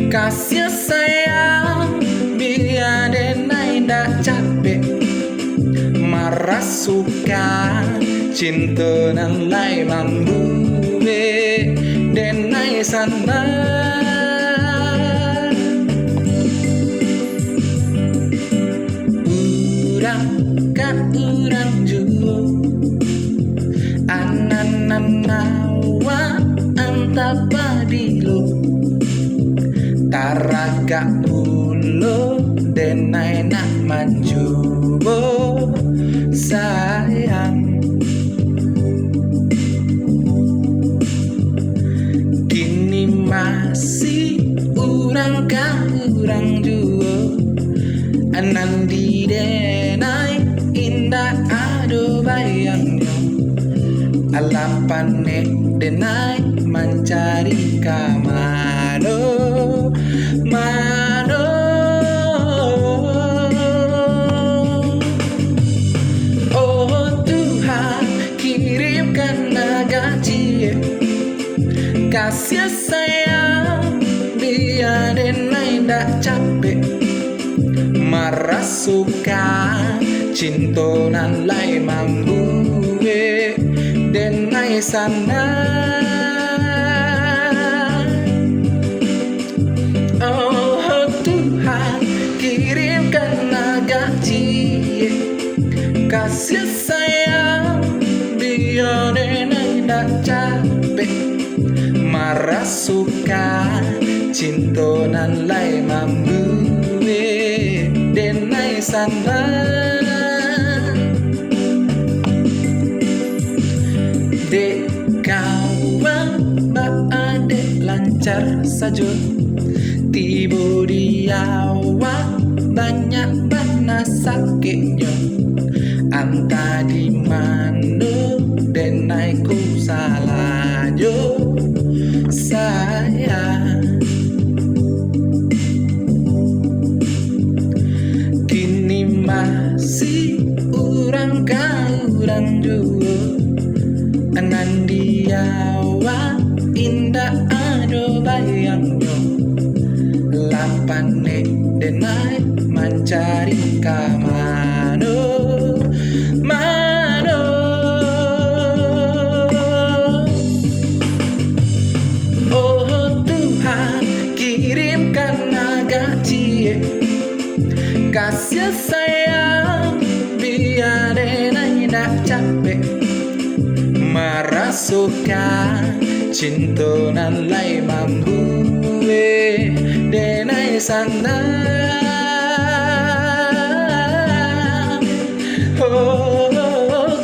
Kasih sayang biar denai ndak capek, marah suka cinta nan lai mambuwe denai sana. Urang ka urang juo anananawa antapadilo taraga ulo denai nak manjubo sayang. Kini masih urang ka urang juo anandi denai indah ado bayangnya alapane denai mencari kamano mano. Oh Tuhan, kirimkan naga cie, kasih sayang biar denai ndak capek, marah suka cinta nan lai mambuwe denai sana. Oh Tuhan, kirimkan naga cie, kasih sayang biar denai ndak capek, marah suka cinta nan lai mambuwe denai sana. Dek kawan baadek lancar saja, tiba di awak banyak bana sakitnya, anta di mana denai ku salah jo sayang. Kini masih urang ka urang juo anandi awak indah ado bayangnya lapane denai mencari kamano mano. Oh Tuhan, kirimkan naga cie, kasih sayang biar denai ndak capek, marah suka cinta nan lai mambuwe denai sana. Oh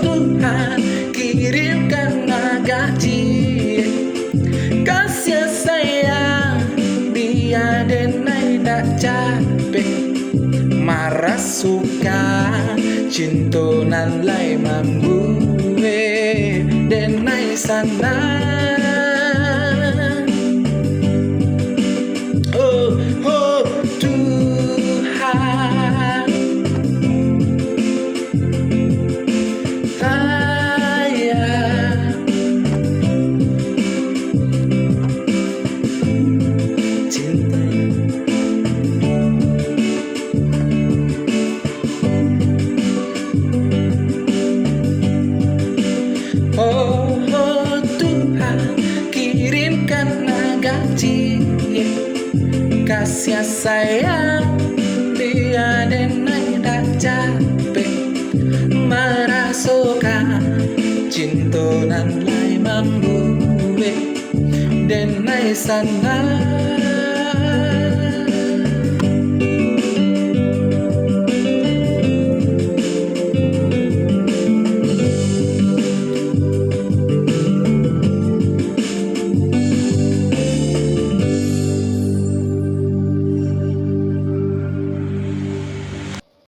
Tuhan, kirimkan naga cie, kasih sayang biar denai ndak capek, marah suka cinta nan lai mambuwe denai sana. Oh oh Tuhan, sayang cinta. Oh, oh Tuhan, kirimkan naga cie, kasih sayang biar denai ndak capek, marah suka cinta nan lai mambuwe denai sana.